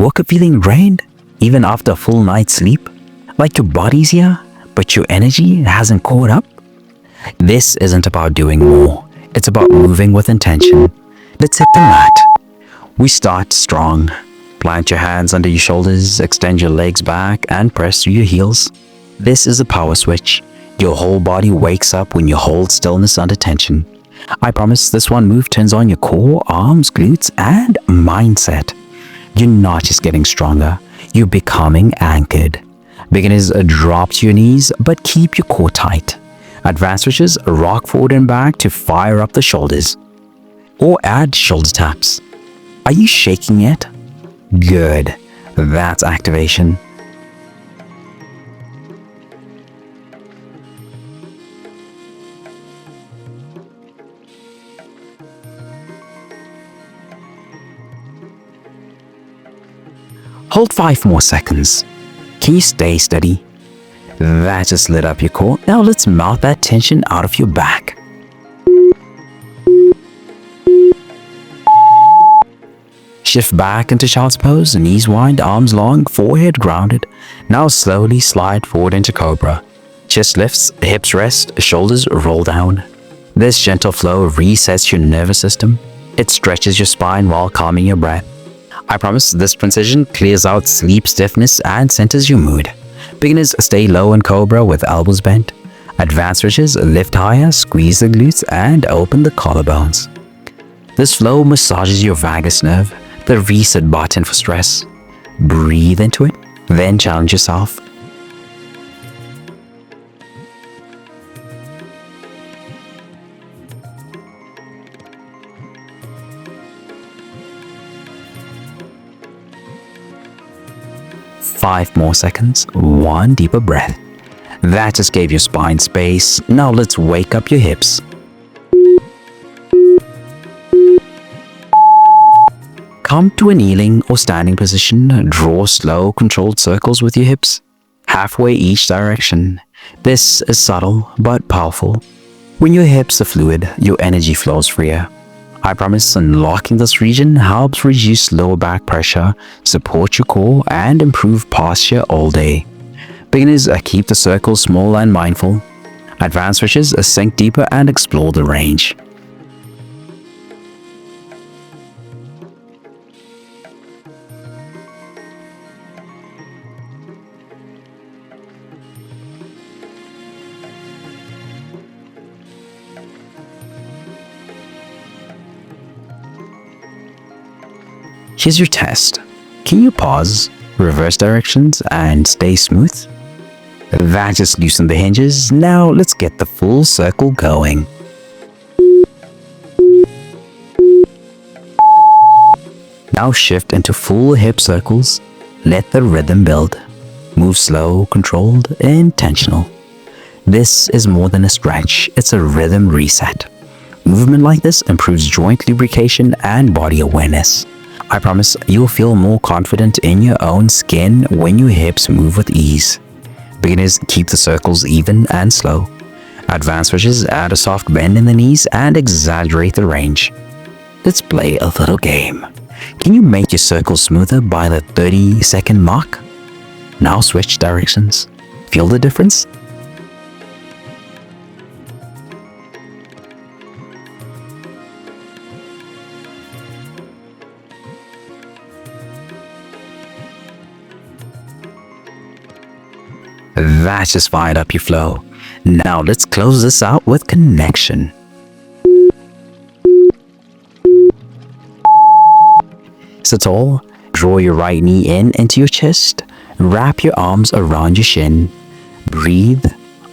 Woke up feeling drained, even after a full night's sleep? Like your body's here, but your energy hasn't caught up? This isn't about doing more. It's about moving with intention. Let's hit the mat. We start strong. Plant your hands under your shoulders, extend your legs back, and press through your heels. This is a power switch. Your whole body wakes up when you hold stillness under tension. I promise this one move turns on your core, arms, glutes, and mindset. You're not just getting stronger, you're becoming anchored. Beginners drop to your knees, but keep your core tight. Advanced switches rock forward and back to fire up the shoulders. Or add shoulder taps. Are you shaking yet? Good. That's activation. Hold 5 more seconds. Can you stay steady? That just lit up your core. Now let's melt that tension out of your back. Shift back into child's pose, knees wide, arms long, forehead grounded. Now slowly slide forward into cobra. Chest lifts, hips rest, shoulders roll down. This gentle flow resets your nervous system. It stretches your spine while calming your breath. I promise this transition clears out sleep stiffness and centers your mood. Beginners stay low in cobra with elbows bent. Advanced switches lift higher, squeeze the glutes, and open the collarbones. This flow massages your vagus nerve, the reset button for stress. Breathe into it, then challenge yourself. Five more seconds, one deeper breath. That just gave your spine space. Now let's wake up your hips. Come to a kneeling or standing position. Draw slow, controlled circles with your hips, halfway each direction. This is subtle but powerful. When your hips are fluid, your energy flows freer. I promise unlocking this region helps reduce lower back pressure, support your core, and improve posture all day. Beginners keep the circles small and mindful. Advanced switches sink deeper and explore the range. Here's your test. Can you pause, reverse directions, and stay smooth? That just loosened the hinges. Now let's get the full circle going. Now shift into full hip circles. Let the rhythm build. Move slow, controlled, intentional. This is more than a stretch, it's a rhythm reset. Movement like this improves joint lubrication and body awareness. I promise you'll feel more confident in your own skin when your hips move with ease. Beginners keep the circles even and slow. Advanced switches add a soft bend in the knees and exaggerate the range. Let's play a little game. Can you make your circles smoother by the 30-second mark? Now switch directions. Feel the difference? That just fired up your flow. Now let's close this out with connection. Sit tall, draw your right knee in into your chest, wrap your arms around your shin. Breathe.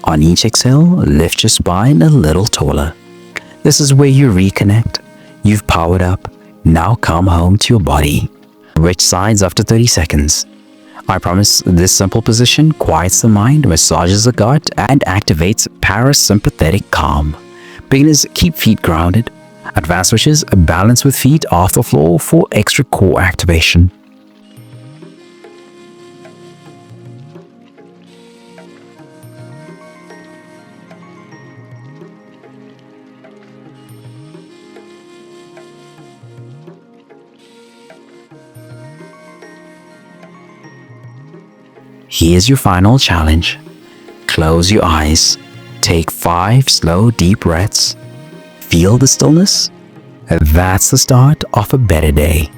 On each exhale, lift your spine a little taller. This is where you reconnect. You've powered up. Now come home to your body. Switch sides after 30 seconds. I promise this simple position quiets the mind, massages the gut, and activates parasympathetic calm. Beginners keep feet grounded. Advanced switches balance with feet off the floor for extra core activation. Here's your final challenge. Close your eyes. Take 5 slow, deep breaths. Feel the stillness. That's the start of a better day.